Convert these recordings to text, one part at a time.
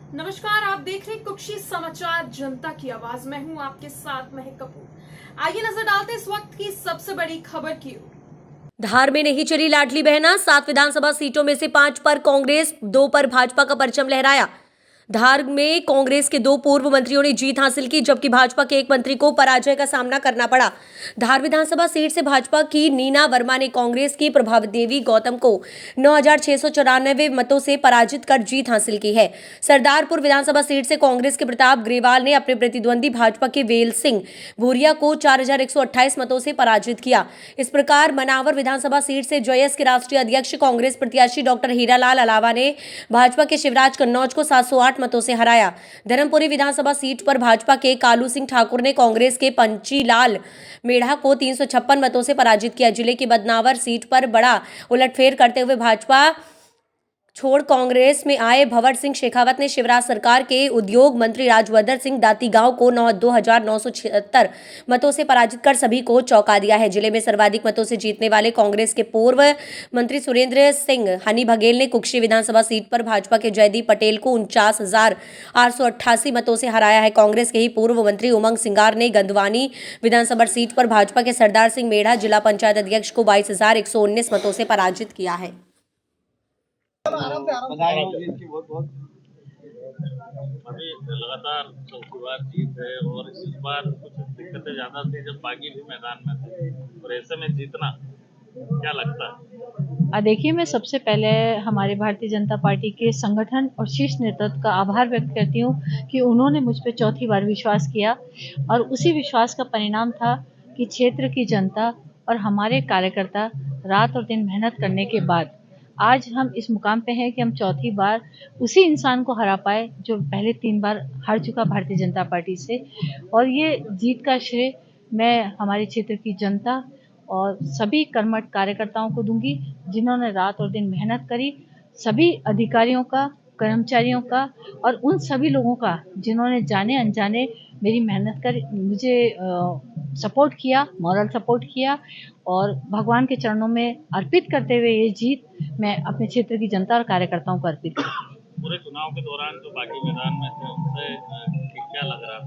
नमस्कार, आप देख रहे हैं कुक्षी समाचार जनता की आवाज। मैं हूं आपके साथ महक कपूर। आइए नजर डालते हैं इस वक्त की सबसे बड़ी खबर की ओर। धार में नहीं चली लाडली बहना, 7 विधानसभा सीटों में से 5 पर कांग्रेस, 2 पर भाजपा का परचम लहराया। धार में कांग्रेस के 2 पूर्व मंत्रियों ने जीत हासिल की, जबकि भाजपा के 1 मंत्री को पराजय का सामना करना पड़ा। धार विधानसभा सीट से भाजपा की नीना वर्मा ने कांग्रेस की प्रभावती देवी गौतम को 9,694 मतों से पराजित कर जीत हासिल की है। सरदारपुर विधानसभा सीट से कांग्रेस के प्रताप ग्रेवाल ने अपने प्रतिद्वंदी भाजपा के वेल सिंह भूरिया को 4,128 मतों से पराजित किया। इस प्रकार मनावर विधानसभा सीट से जयस के राष्ट्रीय अध्यक्ष कांग्रेस प्रत्याशी डॉक्टर हीरालाल अलावा ने भाजपा के शिवराज कन्नौज को 708 मतों से हराया। धर्मपुरी विधानसभा सीट पर भाजपा के कालू सिंह ठाकुर ने कांग्रेस के पंचीलाल मेढ़ा को 356 मतों से पराजित किया। जिले की बदनावर सीट पर बड़ा उलटफेर करते हुए भाजपा छोड़ कांग्रेस में आए भंवर सिंह शेखावत ने शिवराज सरकार के उद्योग मंत्री राजवर्धन सिंह दातीगांव को 2,976 मतों से पराजित कर सभी को चौंका दिया है। जिले में सर्वाधिक मतों से जीतने वाले कांग्रेस के पूर्व मंत्री सुरेंद्र सिंह हनी बघेल ने कुक्षी विधानसभा सीट पर भाजपा के जयदीप पटेल को 49,888 मतों से हराया है। कांग्रेस के ही पूर्व मंत्री उमंग सिंगार ने गंदवानी विधानसभा सीट पर भाजपा के सरदार सिंह मेढ़ा जिला पंचायत अध्यक्ष को 22,119 मतों से पराजित किया है। बधाई हो जीत की बहुत बहुत। अभी लगातार चौथी बार जीत है और इस बार कुछ दिक्कतें ज्यादा थी जब बागी भी मैदान में थे और ऐसे में जीतना क्या लगता है? देखिए, मैं सबसे पहले हमारे भारतीय जनता पार्टी के संगठन और शीर्ष नेतृत्व का आभार व्यक्त करती हूँ कि उन्होंने मुझ पर चौथी बार विश्वास किया और उसी विश्वास का परिणाम था कि क्षेत्र की जनता और हमारे कार्यकर्ता रात और दिन मेहनत करने के बाद आज हम इस मुकाम पे हैं कि हम चौथी बार उसी इंसान को हरा पाए जो पहले 3 बार हार चुका भारतीय जनता पार्टी से। और ये जीत का श्रेय मैं हमारे क्षेत्र की जनता और सभी कर्मठ कार्यकर्ताओं को दूंगी जिन्होंने रात और दिन मेहनत करी, सभी अधिकारियों का, कर्मचारियों का और उन सभी लोगों का जिन्होंने जाने अनजाने मेरी मेहनत कर मुझे सपोर्ट किया, मॉरल सपोर्ट किया और भगवान के चरणों में अर्पित करते हुए ये जीत मैं अपने क्षेत्र की जनता और कार्यकर्ताओं को अर्पित करती हूँ। पूरे चुनाव के दौरान जो बागी मैदान में थे उनसे क्या लग रहा था?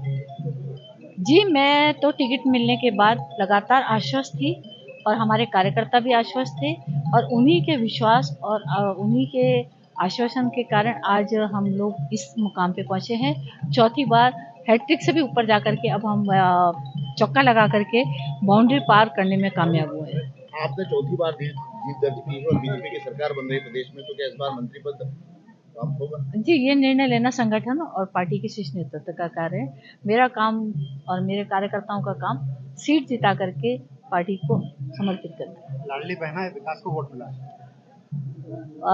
जी, मैं तो टिकट मिलने के बाद लगातार आश्वस्त थी और हमारे कार्यकर्ता भी आश्वस्त थे और उन्हीं के विश्वास और उन्हीं के आश्वासन के कारण आज हम लोग इस मुकाम पे पहुंचे हैं। चौथी बार हैट्रिक से भी ऊपर जाकर के अब हम चौका लगा करके बाउंड्री पार करने में कामयाब हुए हैं। आपने चौथी बार जीत दर्ज की है और बीजेपी की सरकार बन रही है प्रदेश में, तो क्या इस बार मंत्री पद प्राप्त होगा? जी, ये निर्णय लेना संगठन और पार्टी के शीर्ष नेतृत्व का कार्य है। मेरा काम और मेरे कार्यकर्ताओं का काम सीट जिता करके पार्टी को समर्पित करना है। लाडली बहना है, विकास को वोट मिला है।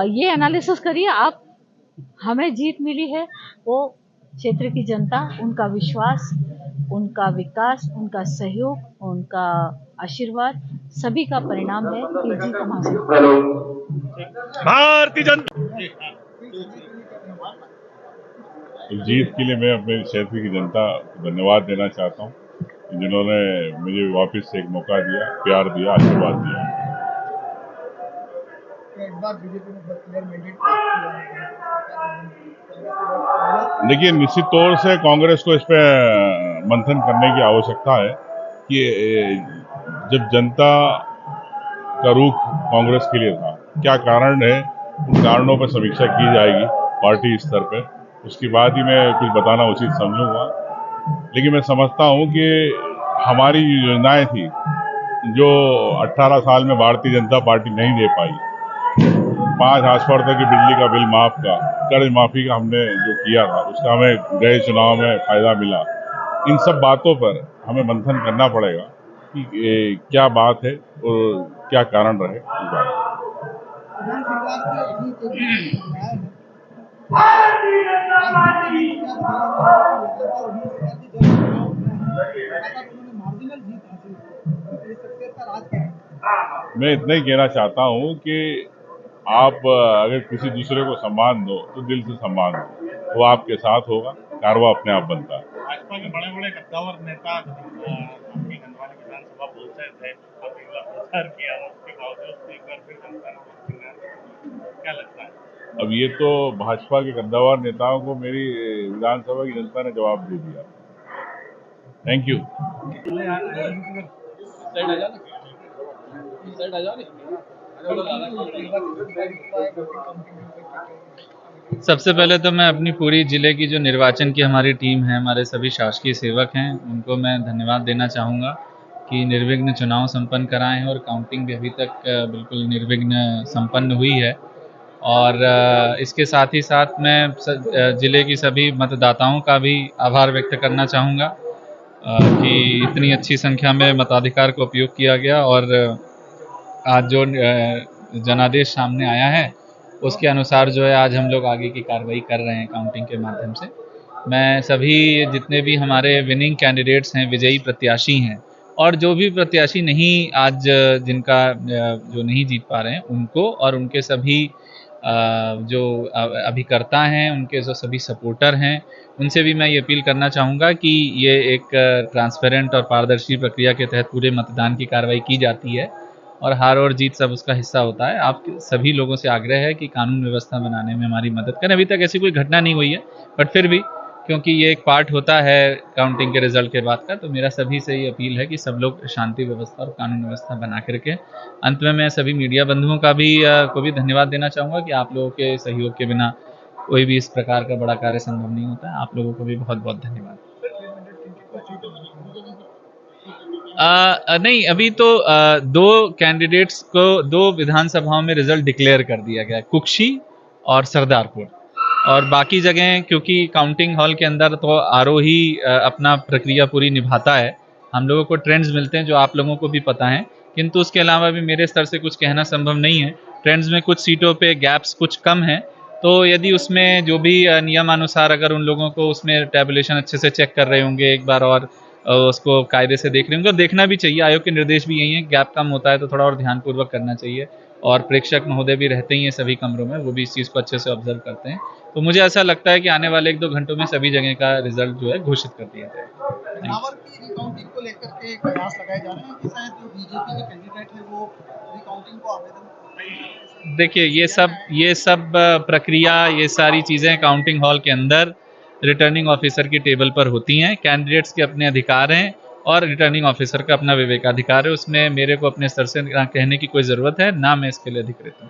ये एनालिसिस करिए आप। हमें जीत मिली है वो क्षेत्र की जनता, उनका विश्वास, उनका विकास, उनका सहयोग, उनका आशीर्वाद सभी का परिणाम है कि जीत हम हासिल भारतीय जनता जीत के लिए मैं अपने क्षेत्र की जनता को धन्यवाद देना चाहता हूं जिन्होंने मुझे वापस से एक मौका दिया, प्यार दिया, आशीर्वाद दिया। देखिए, निश्चित तौर से कांग्रेस को इस पे मंथन करने की आवश्यकता है कि जब जनता का रुख कांग्रेस के लिए था, क्या कारण है, उन कारणों पर समीक्षा की जाएगी पार्टी स्तर पे। उसके बाद ही मैं कुछ बताना उचित समझूंगा। लेकिन मैं समझता हूं कि हमारी योजनाएं थी जो 18 साल में भारतीय जनता पार्टी नहीं दे पाई, 5 हॉर्स की बिजली का बिल माफ का, कर्ज माफी का हमने जो किया था उसका हमें गए चुनाव में फायदा मिला। इन सब बातों पर हमें मंथन करना पड़ेगा कि क्या बात है और क्या कारण रहे इस बात। मैं इतना ही कहना चाहता हूँ कि आप अगर किसी दूसरे को सम्मान दो तो दिल से सम्मान दो, वो आपके साथ होगा, कारवा अपने आप बनता है। भाजपा के बड़े बड़े कद्दावर नेता आपकी गंदवानी विधानसभा पहुंचे थे, आपने प्रचार किया, उसके बावजूद एक बार फिर जनता ने क्या लगता है? अब ये तो भाजपा के कद्दावर नेताओं को मेरी विधानसभा की जनता ने जवाब दे दिया। Thank you. सबसे पहले तो मैं अपनी पूरी जिले की जो निर्वाचन की हमारी टीम है, हमारे सभी शासकीय सेवक हैं, उनको मैं धन्यवाद देना चाहूँगा कि निर्विघ्न चुनाव संपन्न कराए हैं और काउंटिंग भी अभी तक बिल्कुल निर्विघ्न संपन्न हुई है। और इसके साथ ही साथ मैं जिले की सभी मतदाताओं का भी आभार व्यक्त करना चाहूँगा कि इतनी अच्छी संख्या में मताधिकार का उपयोग किया गया और आज जो जनादेश सामने आया है उसके अनुसार जो है आज हम लोग आगे की कार्रवाई कर रहे हैं काउंटिंग के माध्यम से। मैं सभी जितने भी हमारे विनिंग कैंडिडेट्स हैं, विजयी प्रत्याशी हैं और जो भी प्रत्याशी नहीं आज जिनका जो नहीं जीत पा रहे हैं उनको और उनके सभी जो अभिकर्ता हैं, उनके जो सभी सपोर्टर हैं, उनसे भी मैं ये अपील करना चाहूँगा कि ये एक ट्रांसपेरेंट और पारदर्शी प्रक्रिया के तहत पूरे मतदान की कार्रवाई की जाती है और हार और जीत सब उसका हिस्सा होता है। आप सभी लोगों से आग्रह है कि कानून व्यवस्था बनाने में हमारी मदद करें। अभी तक ऐसी कोई घटना नहीं हुई है, बट फिर भी क्योंकि ये एक पार्ट होता है काउंटिंग के रिजल्ट के बाद का, तो मेरा सभी से ये अपील है कि सब लोग शांति व्यवस्था और कानून व्यवस्था बना के रखें। अंत में मैं सभी मीडिया बंधुओं का भी को भी धन्यवाद देना चाहूँगा कि आप लोगों के सहयोग के बिना कोई भी इस प्रकार का बड़ा कार्य संभव नहीं होता है। आप लोगों को भी बहुत बहुत धन्यवाद। नहीं, अभी तो दो कैंडिडेट्स को दो विधानसभाओं में रिजल्ट डिक्लेयर कर दिया गया है, कुक्षी और सरदारपुर, और बाकी जगह क्योंकि काउंटिंग हॉल के अंदर तो आरओ ही अपना प्रक्रिया पूरी निभाता है। हम लोगों को ट्रेंड्स मिलते हैं जो आप लोगों को भी पता है, किंतु उसके अलावा भी मेरे स्तर से कुछ कहना संभव नहीं है। ट्रेंड्स में कुछ सीटों पे गैप्स कुछ कम हैं, तो यदि उसमें जो भी नियमानुसार अगर उन लोगों को उसमें टैबुलेशन अच्छे से चेक कर रहे होंगे एक बार और उसको कायदे से देख रहे होंगे, और देखना भी चाहिए। आयोग के निर्देश भी यही है, गैप कम होता है तो थोड़ा और ध्यानपूर्वक करना चाहिए, और प्रेक्षक महोदय भी रहते ही हैं सभी कमरों में, वो भी इस चीज़ को अच्छे से ऑब्जर्व करते हैं। तो मुझे ऐसा लगता है कि आने वाले 1-2 घंटों में सभी जगह का रिजल्ट जो है घोषित कर दिया जाएगा। नावर की रिकाउंटिंग को लेकर के प्रयास लगाए जा रहे हैं कि शायद जो बीजेपी के कैंडिडेट हैं वो रिकाउंटिंग को आवेदन। देखिए ये सब प्रक्रिया, ये सारी चीज़ें काउंटिंग हॉल के अंदर रिटर्निंग ऑफिसर की टेबल पर होती हैं। कैंडिडेट्स के अपने अधिकार हैं और रिटर्निंग ऑफिसर का अपना विवेकाधिकार है, उसमें मेरे को अपने स्तर से कहने की कोई ज़रूरत है ना, मैं इसके लिए अधिकृत हूँ।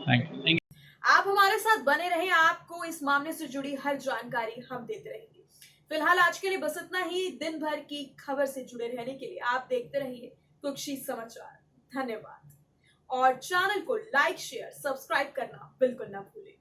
Thank you. आप हमारे साथ बने रहें, आपको इस मामले से जुड़ी हर जानकारी हम देते रहेंगे। फिलहाल आज के लिए बस इतना ही। दिन भर की खबर से जुड़े रहने के लिए आप देखते रहिए कुक्षी समाचार। धन्यवाद, और चैनल को लाइक, शेयर, सब्सक्राइब करना बिल्कुल ना भूलें।